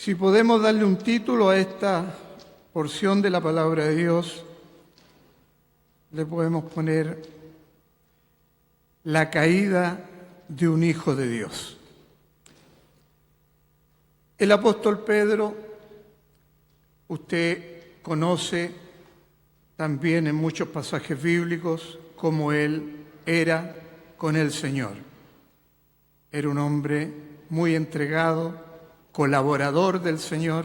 Si podemos darle un título a esta porción de la palabra de Dios, le podemos poner la caída de un hijo de Dios. El apóstol Pedro, usted conoce también en muchos pasajes bíblicos cómo él era con el Señor. Era un hombre muy entregado, colaborador del Señor,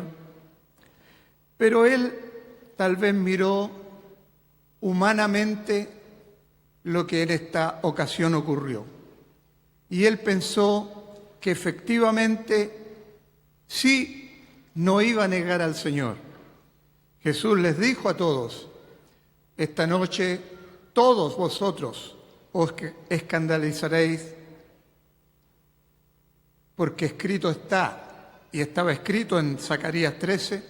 pero él tal vez miró humanamente lo que en esta ocasión ocurrió. Y él pensó que efectivamente sí no iba a negar al Señor. Jesús les dijo a todos: esta noche todos vosotros os escandalizaréis, porque escrito está, y estaba escrito en Zacarías 13,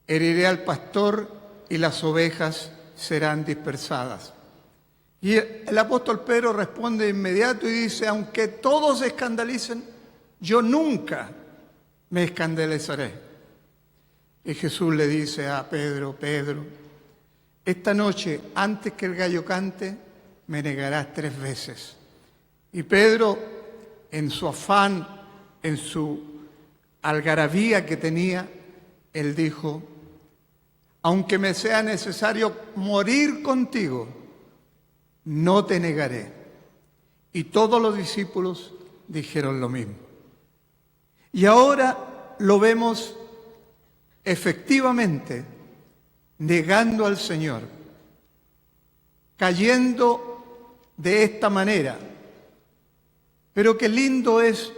heriré al pastor y las ovejas serán dispersadas. Y el apóstol Pedro responde de inmediato y dice: aunque todos se escandalicen, yo nunca me escandalizaré. Y Jesús le dice a Pedro: Pedro, esta noche, antes que el gallo cante, me negarás 3 veces. Y Pedro, en su afán, en su algarabía que tenía, él dijo: aunque me sea necesario morir contigo, no te negaré. Y todos los discípulos dijeron lo mismo. Y ahora lo vemos efectivamente negando al Señor, cayendo de esta manera. Pero qué lindo es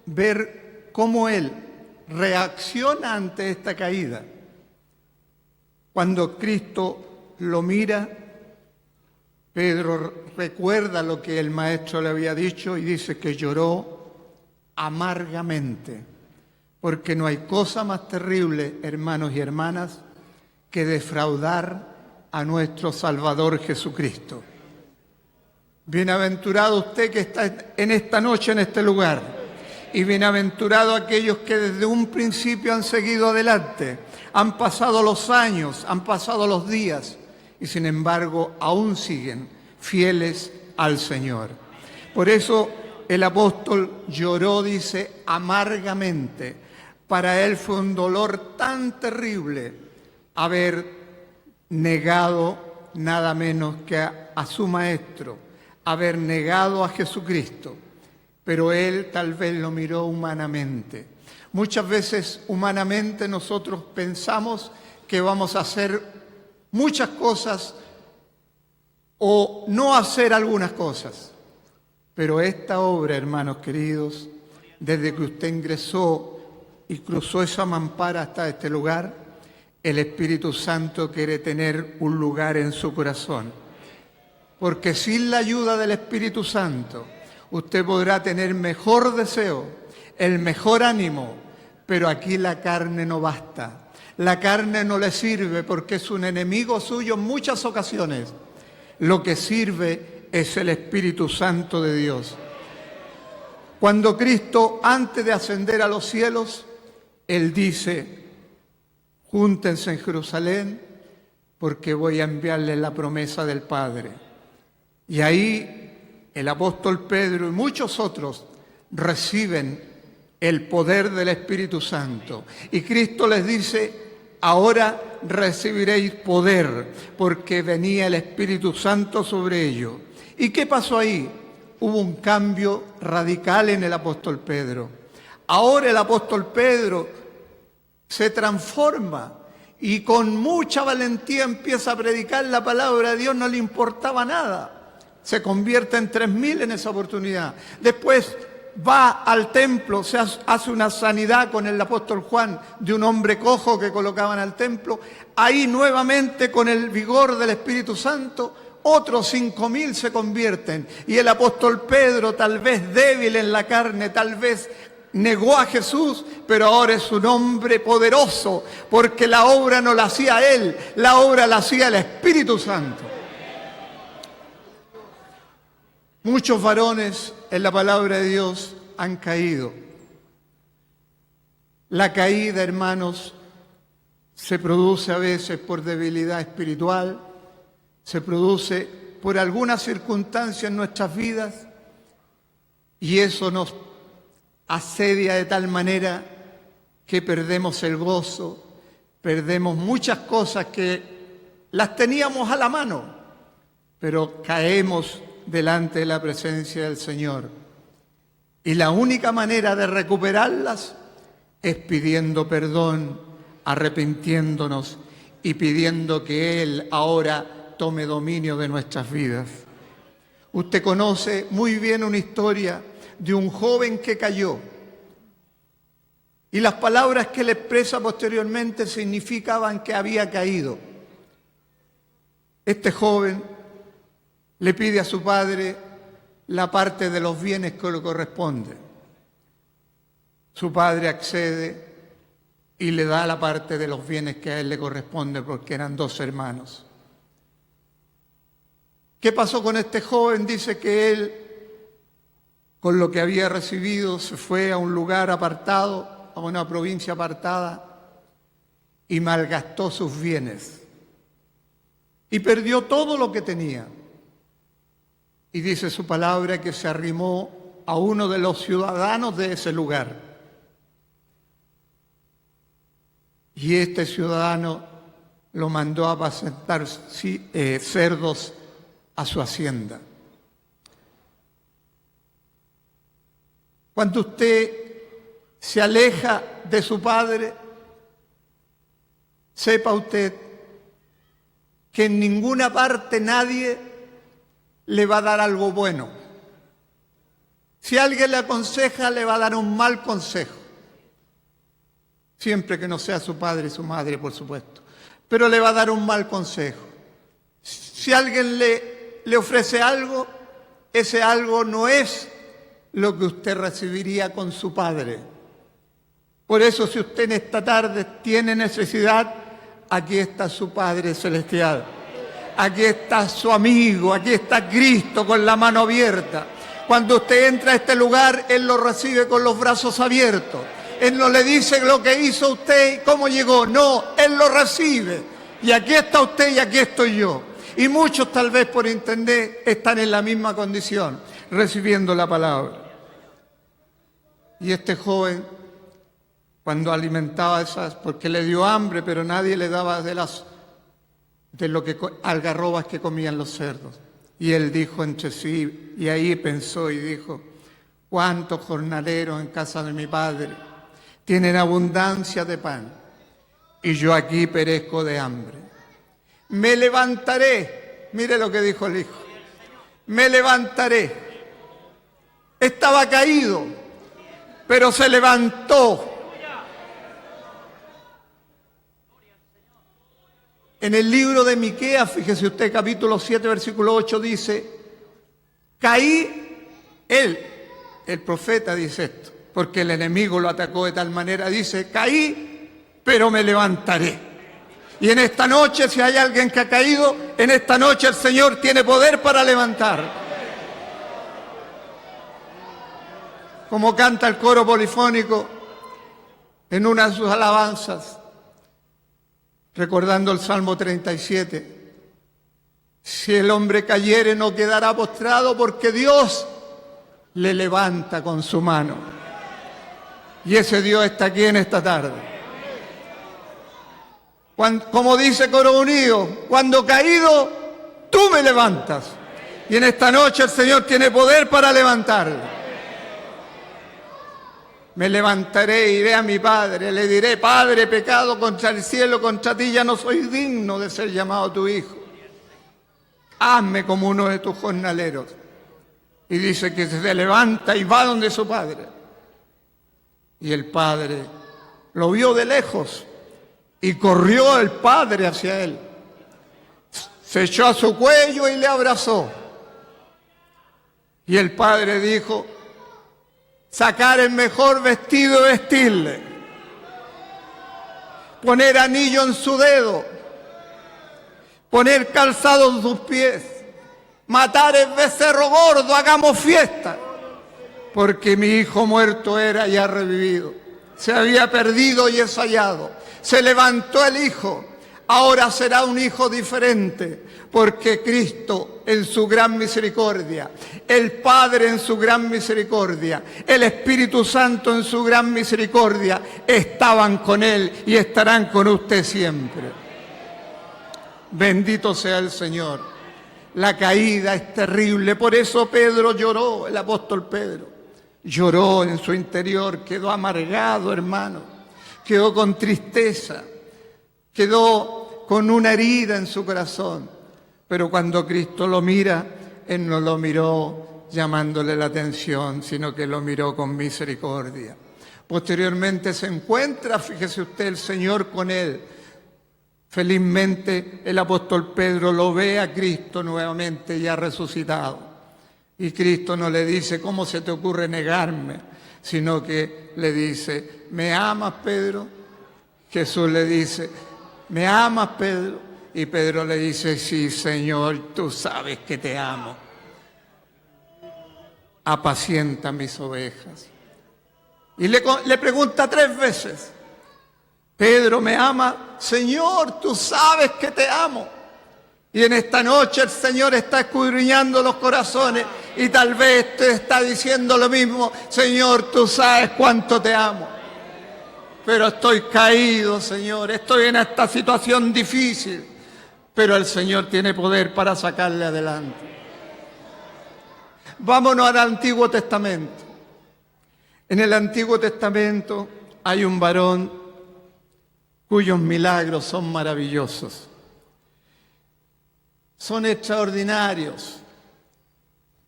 ver cómo Él reacciona ante esta caída. Cuando Cristo lo mira, Pedro recuerda lo que el Maestro le había dicho y dice que lloró amargamente, porque no hay cosa más terrible, hermanos y hermanas, que defraudar a nuestro Salvador Jesucristo. Bienaventurado usted que está en esta noche en este lugar, y bienaventurado aquellos que desde un principio han seguido adelante. Han pasado los años, han pasado los días, y sin embargo aún siguen fieles al Señor. Por eso el apóstol lloró, dice, amargamente. Para él fue un dolor tan terrible haber negado nada menos que a su Maestro, haber negado a Jesucristo. Pero él tal vez lo miró humanamente. Muchas veces humanamente nosotros pensamos que vamos a hacer muchas cosas o no hacer algunas cosas. Pero esta obra, hermanos queridos, desde que usted ingresó y cruzó esa mampara hasta este lugar, el Espíritu Santo quiere tener un lugar en su corazón. Porque sin la ayuda del Espíritu Santo, usted podrá tener mejor deseo, el mejor ánimo, pero aquí la carne no basta. La carne no le sirve porque es un enemigo suyo en muchas ocasiones. Lo que sirve es el Espíritu Santo de Dios. Cuando Cristo, antes de ascender a los cielos, Él dice: júntense en Jerusalén porque voy a enviarles la promesa del Padre. Y ahí el apóstol Pedro y muchos otros reciben el poder del Espíritu Santo. Y Cristo les dice: ahora recibiréis poder, porque venía el Espíritu Santo sobre ellos. ¿Y qué pasó ahí? Hubo un cambio radical en el apóstol Pedro. Ahora el apóstol Pedro se transforma y con mucha valentía empieza a predicar la palabra de Dios, no le importaba nada. Se convierte en 3.000 en esa oportunidad. Después va al templo, se hace una sanidad con el apóstol Juan de un hombre cojo que colocaban al templo. Ahí nuevamente, con el vigor del Espíritu Santo, otros 5.000 se convierten. Y el apóstol Pedro, tal vez débil en la carne, tal vez negó a Jesús, pero ahora es un hombre poderoso, porque la obra no la hacía él, la obra la hacía el Espíritu Santo. Muchos varones en la palabra de Dios han caído. La caída, hermanos, se produce a veces por debilidad espiritual, se produce por alguna circunstancia en nuestras vidas y eso nos asedia de tal manera que perdemos el gozo, perdemos muchas cosas que las teníamos a la mano, pero caemos delante de la presencia del Señor. Y la única manera de recuperarlas es pidiendo perdón, arrepintiéndonos y pidiendo que Él ahora tome dominio de nuestras vidas. Usted conoce muy bien una historia de un joven que cayó y las palabras que le expresa posteriormente significaban que había caído. Este joven le pide a su padre la parte de los bienes que le corresponde. Su padre accede y le da la parte de los bienes que a él le corresponde porque eran 2 hermanos. ¿Qué pasó con este joven? Dice que él, con lo que había recibido, se fue a un lugar apartado, a una provincia apartada, y malgastó sus bienes. Y perdió todo lo que tenía. Y dice su palabra que se arrimó a uno de los ciudadanos de ese lugar. Y este ciudadano lo mandó a apacentar cerdos a su hacienda. Cuando usted se aleja de su padre, sepa usted que en ninguna parte nadie le va a dar algo bueno. Si alguien le aconseja, le va a dar un mal consejo. Siempre que no sea su padre y su madre, por supuesto. Pero le va a dar un mal consejo. Si alguien le ofrece algo, ese algo no es lo que usted recibiría con su padre. Por eso, si usted en esta tarde tiene necesidad, aquí está su Padre Celestial. Aquí está su amigo, aquí está Cristo con la mano abierta. Cuando usted entra a este lugar, Él lo recibe con los brazos abiertos. Él no le dice lo que hizo usted y cómo llegó. No, Él lo recibe. Y aquí está usted y aquí estoy yo. Y muchos tal vez por internet están en la misma condición, recibiendo la palabra. Y este joven, cuando alimentaba esas, porque le dio hambre, pero nadie le daba de lo que algarrobas que comían los cerdos. Y él dijo entre sí, y ahí pensó y dijo, cuántos jornaleros en casa de mi padre tienen abundancia de pan, y yo aquí perezco de hambre. Me levantaré, mire lo que dijo el hijo, me levantaré. Estaba caído, pero se levantó. En el libro de Miqueas, fíjese usted, capítulo 7, versículo 8, dice, caí, él, el profeta dice esto, porque el enemigo lo atacó de tal manera, dice, caí, pero me levantaré. Y en esta noche, si hay alguien que ha caído, en esta noche el Señor tiene poder para levantar. Como canta el coro polifónico en una de sus alabanzas, recordando el Salmo 37, si el hombre cayere no quedará postrado porque Dios le levanta con su mano. Y ese Dios está aquí en esta tarde. Como dice Coro Unido, cuando caído, tú me levantas. Y en esta noche el Señor tiene poder para levantarlo. Me levantaré, iré a mi padre, le diré, Padre, he pecado contra el cielo, contra ti, ya no soy digno de ser llamado tu hijo. Hazme como uno de tus jornaleros. Y dice que se levanta y va donde su padre. Y el padre lo vio de lejos y corrió el padre hacia él. Se echó a su cuello y le abrazó. Y el padre dijo, sacar el mejor vestido y vestirle, poner anillo en su dedo, poner calzado en sus pies, matar el becerro gordo, hagamos fiesta, porque mi hijo muerto era y ha revivido. se había perdido y es hallado. Se levantó el Hijo, ahora será un Hijo diferente, porque Cristo en su gran misericordia, el Padre en su gran misericordia, el Espíritu Santo en su gran misericordia, estaban con Él y estarán con usted siempre. Bendito sea el Señor. La caída es terrible, por eso Pedro lloró, el apóstol Pedro. Lloró en su interior, quedó amargado, hermano, quedó con tristeza, quedó con una herida en su corazón. Pero cuando Cristo lo mira, Él no lo miró llamándole la atención, sino que lo miró con misericordia. Posteriormente se encuentra, fíjese usted, el Señor con él. Felizmente el apóstol Pedro lo ve a Cristo nuevamente ya resucitado. Y Cristo no le dice, ¿cómo se te ocurre negarme? Sino que le dice, ¿me amas, Pedro? Jesús le dice, ¿me amas, Pedro? Y Pedro le dice, sí, Señor, tú sabes que te amo. Apacienta mis ovejas. Y le pregunta 3 veces, Pedro, ¿me ama? Señor, tú sabes que te amo. Y en esta noche el Señor está escudriñando los corazones y tal vez te está diciendo lo mismo, Señor, tú sabes cuánto te amo. Pero estoy caído, Señor, estoy en esta situación difícil, pero el Señor tiene poder para sacarle adelante. Vámonos al Antiguo Testamento. En el Antiguo Testamento hay un varón cuyos milagros son maravillosos, son extraordinarios.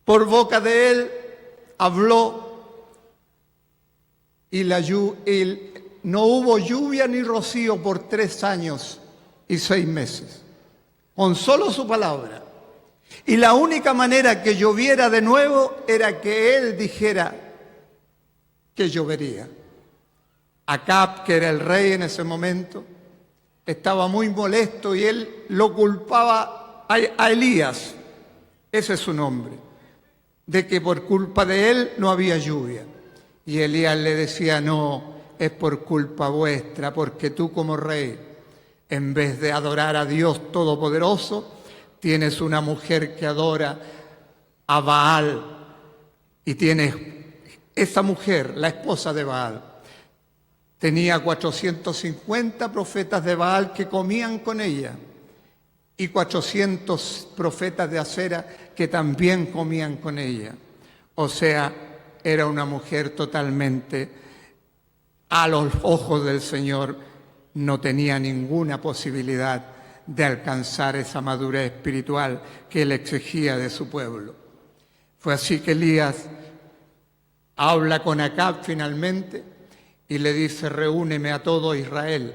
Por boca de él habló y no hubo lluvia ni rocío por 3 años y 6 meses, con solo su palabra. Y la única manera que lloviera de nuevo era que él dijera que llovería. Acab, que era el rey en ese momento, estaba muy molesto y él lo culpaba a Elías, ese es su nombre, de que por culpa de él no había lluvia. Y Elías le decía, no, es por culpa vuestra, porque tú como rey, en vez de adorar a Dios Todopoderoso, tienes una mujer que adora a Baal. Y tienes esa mujer, la esposa de Baal, tenía 450 profetas de Baal que comían con ella y 400 profetas de Acera que también comían con ella. O sea, era una mujer totalmente, a los ojos del Señor, no tenía ninguna posibilidad de alcanzar esa madurez espiritual que él exigía de su pueblo. Fue así que Elías habla con Acab finalmente y le dice, reúneme a todo Israel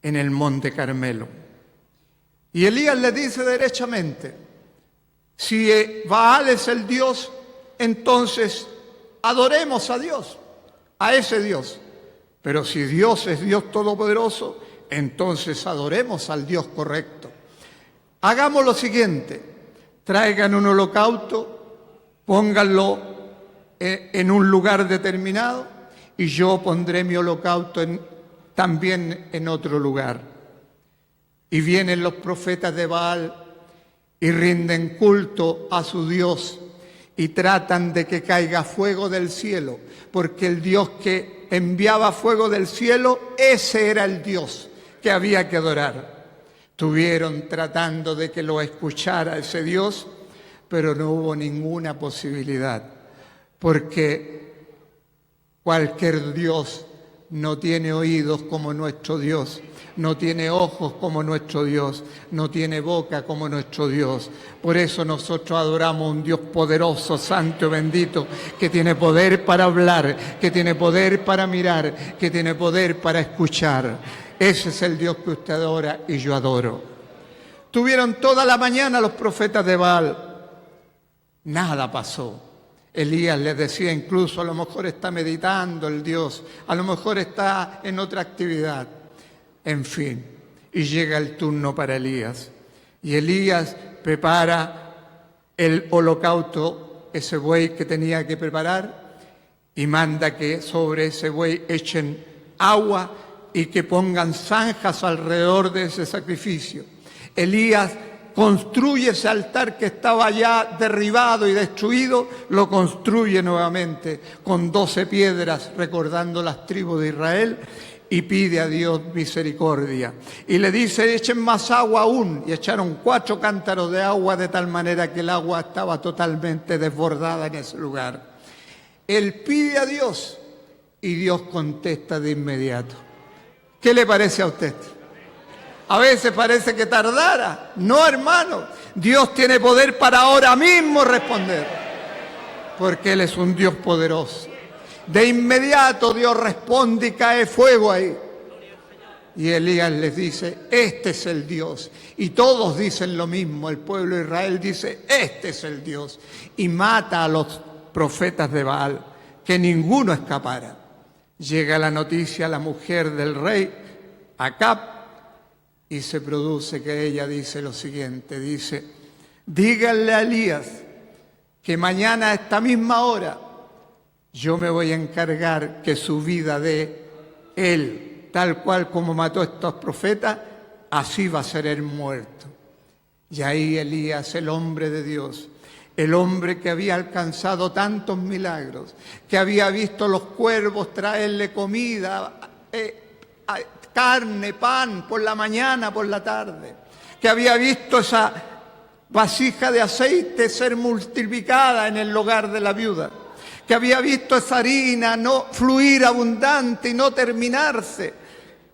en el monte Carmelo. Y Elías le dice derechamente, si Baal es el Dios, entonces adoremos a Dios, a ese Dios. Pero si Dios es Dios Todopoderoso, entonces adoremos al Dios correcto. Hagamos lo siguiente, traigan un holocausto, pónganlo en un lugar determinado, y yo pondré mi holocausto también en otro lugar. Y vienen los profetas de Baal y rinden culto a su Dios y tratan de que caiga fuego del cielo, porque el Dios que enviaba fuego del cielo, ese era el Dios que había que adorar. Estuvieron tratando de que lo escuchara ese Dios, pero no hubo ninguna posibilidad, porque cualquier Dios no tiene oídos como nuestro Dios, no tiene ojos como nuestro Dios, no tiene boca como nuestro Dios. Por eso nosotros adoramos a un Dios poderoso, santo y bendito, que tiene poder para hablar, que tiene poder para mirar, que tiene poder para escuchar. Ese es el Dios que usted adora y yo adoro. Tuvieron toda la mañana los profetas de Baal. Nada pasó. Elías les decía incluso, a lo mejor está meditando el Dios, a lo mejor está en otra actividad. En fin, y llega el turno para Elías. Y Elías prepara el holocausto, ese buey que tenía que preparar, y manda que sobre ese buey echen agua y que pongan zanjas alrededor de ese sacrificio. Elías construye ese altar que estaba ya derribado y destruido, lo construye nuevamente con 12 piedras, recordando las tribus de Israel, y pide a Dios misericordia. Y le dice, echen más agua aún, y echaron 4 cántaros de agua, de tal manera que el agua estaba totalmente desbordada en ese lugar. Él pide a Dios y Dios contesta de inmediato. ¿Qué le parece a usted? A veces parece que tardara. No, hermano. Dios tiene poder para ahora mismo responder. Porque Él es un Dios poderoso. De inmediato Dios responde y cae fuego ahí. Y Elías les dice, este es el Dios. Y todos dicen lo mismo. El pueblo de Israel dice, este es el Dios. Y mata a los profetas de Baal, que ninguno escapara. Llega la noticia a la mujer del rey, Acab, y se produce que ella dice lo siguiente, dice, díganle a Elías que mañana a esta misma hora yo me voy a encargar que su vida de él, tal cual como mató a estos profetas, así va a ser él muerto. Y ahí Elías, el hombre de Dios, el hombre que había alcanzado tantos milagros, que había visto los cuervos traerle comida, carne, pan, por la mañana, por la tarde, que había visto esa vasija de aceite ser multiplicada en el hogar de la viuda, que había visto esa harina no fluir abundante y no terminarse,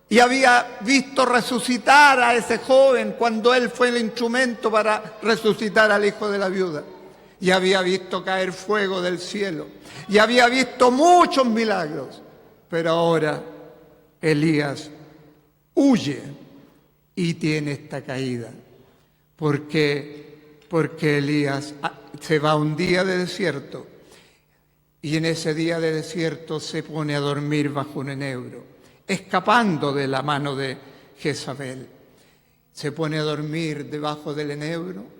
y había visto resucitar a ese joven cuando él fue el instrumento para resucitar al hijo de la viuda. Y había visto caer fuego del cielo. Y había visto muchos milagros. Pero ahora Elías huye y tiene esta caída. Porque Elías se va un día de desierto. Y en ese día de desierto se pone a dormir bajo un enebro, escapando de la mano de Jezabel. Se pone a dormir debajo del enebro.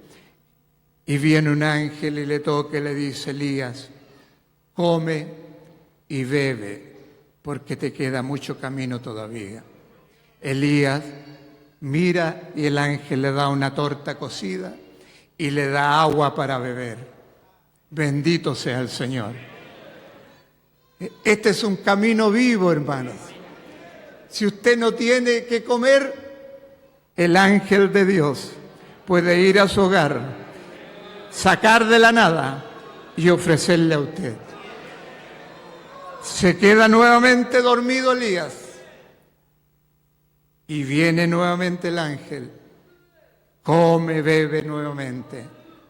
Y viene un ángel y le toca y le dice, Elías, come y bebe, porque te queda mucho camino todavía. Elías mira y el ángel le da una torta cocida y le da agua para beber. Bendito sea el Señor. Este es un camino vivo, hermanos. Si usted no tiene que comer, el ángel de Dios puede ir a su hogar, sacar de la nada y ofrecerle a usted. Se queda nuevamente dormido Elías y viene nuevamente el ángel. Come, bebe nuevamente,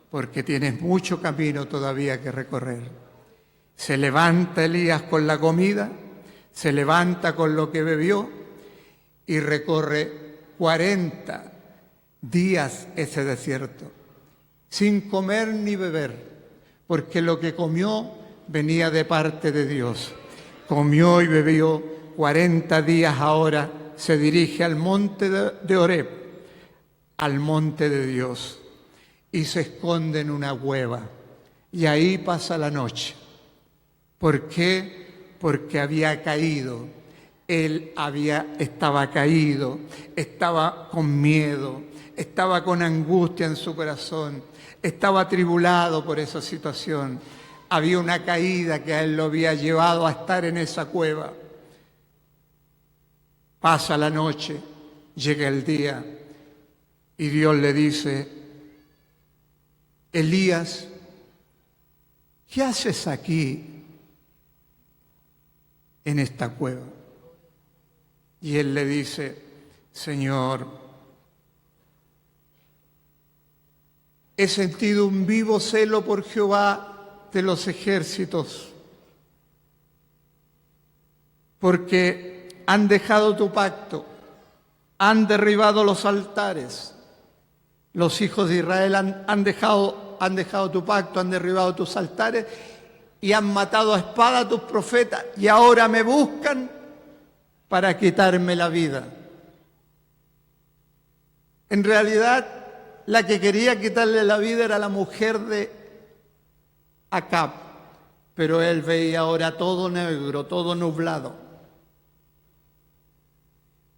porque tienes mucho camino todavía que recorrer. Se levanta Elías con la comida, se levanta con lo que bebió y recorre 40 días ese desierto, sin comer ni beber, porque lo que comió venía de parte de Dios. Comió y bebió 40 días, ahora se dirige al monte de Horeb, al monte de Dios, y se esconde en una cueva, y ahí pasa la noche. ¿Por qué? Porque había caído. Él estaba caído, estaba con miedo, estaba con angustia en su corazón, estaba atribulado por esa situación. Había una caída que a él lo había llevado a estar en esa cueva. Pasa la noche, llega el día y Dios le dice, Elías, ¿qué haces aquí en esta cueva? Y él le dice, Señor, he sentido un vivo celo por Jehová de los ejércitos, porque han dejado tu pacto, han derribado los altares. Los hijos de Israel han dejado tu pacto, han derribado tus altares y han matado a espada a tus profetas y ahora me buscan para quitarme la vida. En realidad, la que quería quitarle la vida era la mujer de Acab, pero él veía ahora todo negro, todo nublado.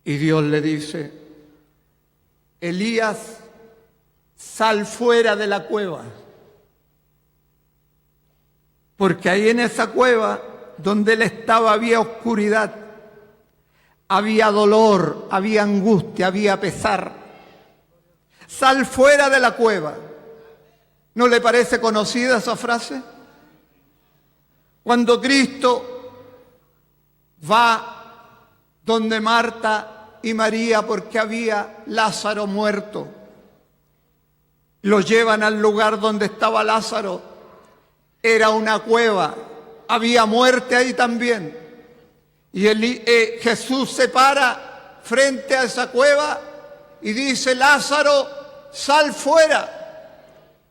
Y Dios le dice: Elías, sal fuera de la cueva. Porque ahí en esa cueva donde él estaba había oscuridad, había dolor, había angustia, había pesar. Sal fuera de la cueva. ¿No le parece conocida esa frase? Cuando Cristo va donde Marta y María porque había Lázaro muerto, lo llevan al lugar donde estaba Lázaro. Era una cueva, había muerte ahí también. Y Jesús se para frente a esa cueva y dice: Lázaro, sal fuera.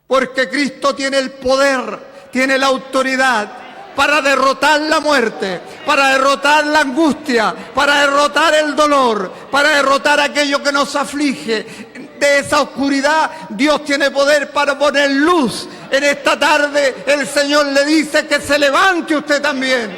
Porque Cristo tiene el poder, tiene la autoridad para derrotar la muerte, para derrotar la angustia, para derrotar el dolor, para derrotar aquello que nos aflige. De esa oscuridad Dios tiene poder para poner luz. En esta tarde el Señor le dice que se levante usted también,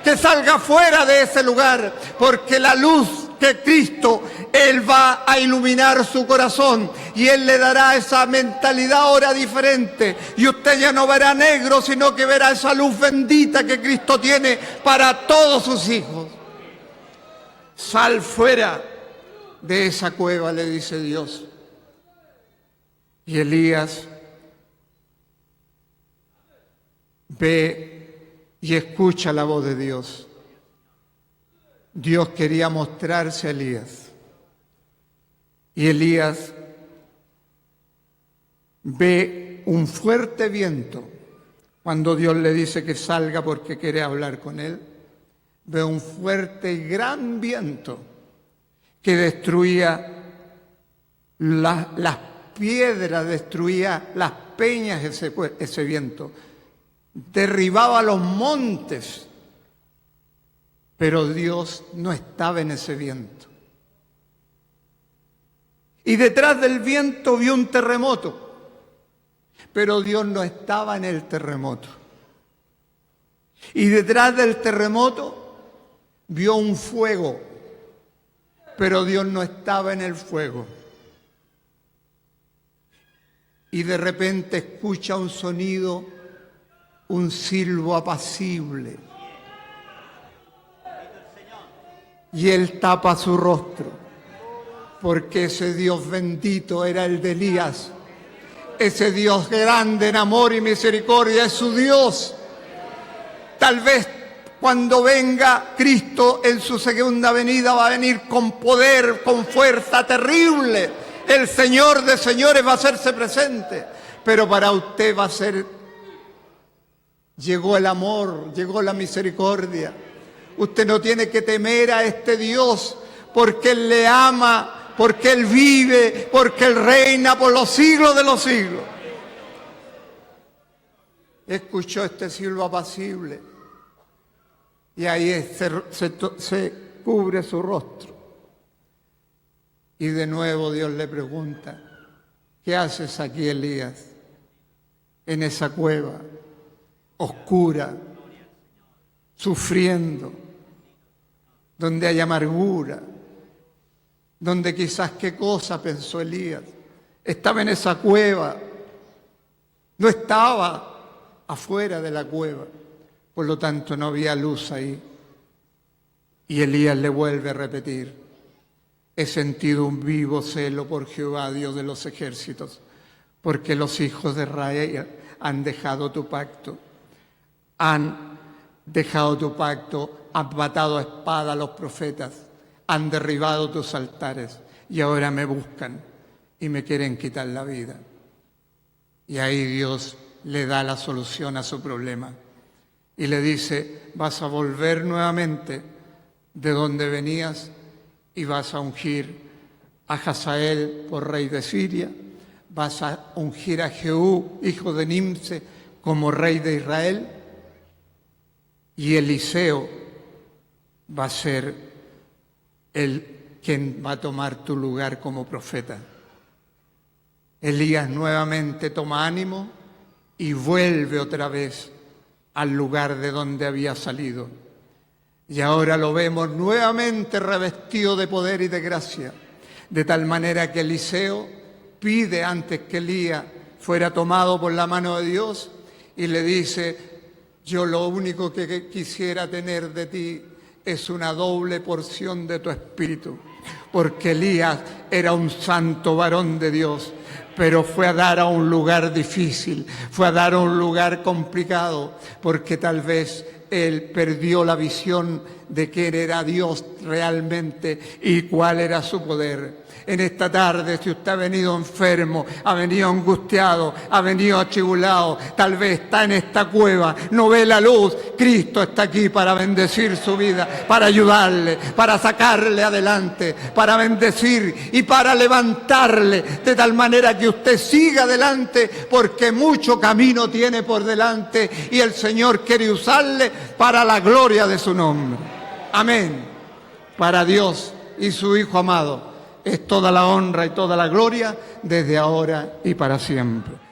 que salga fuera de ese lugar, porque la luz que Cristo, Él va a iluminar su corazón y Él le dará esa mentalidad ahora diferente. Y usted ya no verá negro, sino que verá esa luz bendita que Cristo tiene para todos sus hijos. Sal fuera de esa cueva, le dice Dios. Y Elías ve y escucha la voz de Dios. Dios quería mostrarse a Elías. Y Elías ve un fuerte viento. Cuando Dios le dice que salga porque quiere hablar con él, ve un fuerte y gran viento que destruía las piedras, destruía las peñas, ese viento. Derribaba los montes. Pero Dios no estaba en ese viento. Y detrás del viento vio un terremoto, pero Dios no estaba en el terremoto. Y detrás del terremoto vio un fuego, pero Dios no estaba en el fuego. Y de repente escucha un sonido, un silbo apacible. Y él tapa su rostro, porque ese Dios bendito era el de Elías. Ese Dios grande en amor y misericordia es su Dios. Tal vez cuando venga Cristo en su segunda venida va a venir con poder, con fuerza terrible. El Señor de señores va a hacerse presente, pero para usted va a ser: llegó el amor, llegó la misericordia. Usted no tiene que temer a este Dios, porque Él le ama, porque Él vive, porque Él reina por los siglos de los siglos. Escuchó este silbo apacible y ahí se cubre su rostro. Y de nuevo Dios le pregunta: ¿qué haces aquí, Elías? En esa cueva oscura, sufriendo, donde hay amargura, donde quizás qué cosa pensó Elías. Estaba en esa cueva, no estaba afuera de la cueva, por lo tanto no había luz ahí. Y Elías le vuelve a repetir: he sentido un vivo celo por Jehová, Dios de los ejércitos, porque los hijos de Israel han dejado tu pacto, han matado a espada a los profetas, han derribado tus altares y ahora me buscan y me quieren quitar la vida. Y ahí Dios le da la solución a su problema y le dice: vas a volver nuevamente de donde venías y vas a ungir a Hazael por rey de Siria, vas a ungir a Jehú, hijo de Nimse, como rey de Israel, y Eliseo va a ser quien va a tomar tu lugar como profeta. Elías nuevamente toma ánimo y vuelve otra vez al lugar de donde había salido. Y ahora lo vemos nuevamente revestido de poder y de gracia, de tal manera que Eliseo pide antes que Elías fuera tomado por la mano de Dios y le dice: yo lo único que quisiera tener de ti es una doble porción de tu espíritu, porque Elías era un santo varón de Dios, pero fue a dar a un lugar difícil, fue a dar a un lugar complicado, porque tal vez él perdió la visión de quién era Dios realmente y cuál era su poder. En esta tarde, si usted ha venido enfermo, ha venido angustiado, ha venido atribulado, tal vez está en esta cueva, no ve la luz, Cristo está aquí para bendecir su vida, para ayudarle, para sacarle adelante, para bendecir y para levantarle, de tal manera que usted siga adelante, porque mucho camino tiene por delante y el Señor quiere usarle para la gloria de su nombre. Amén. Para Dios y su Hijo amado es toda la honra y toda la gloria desde ahora y para siempre.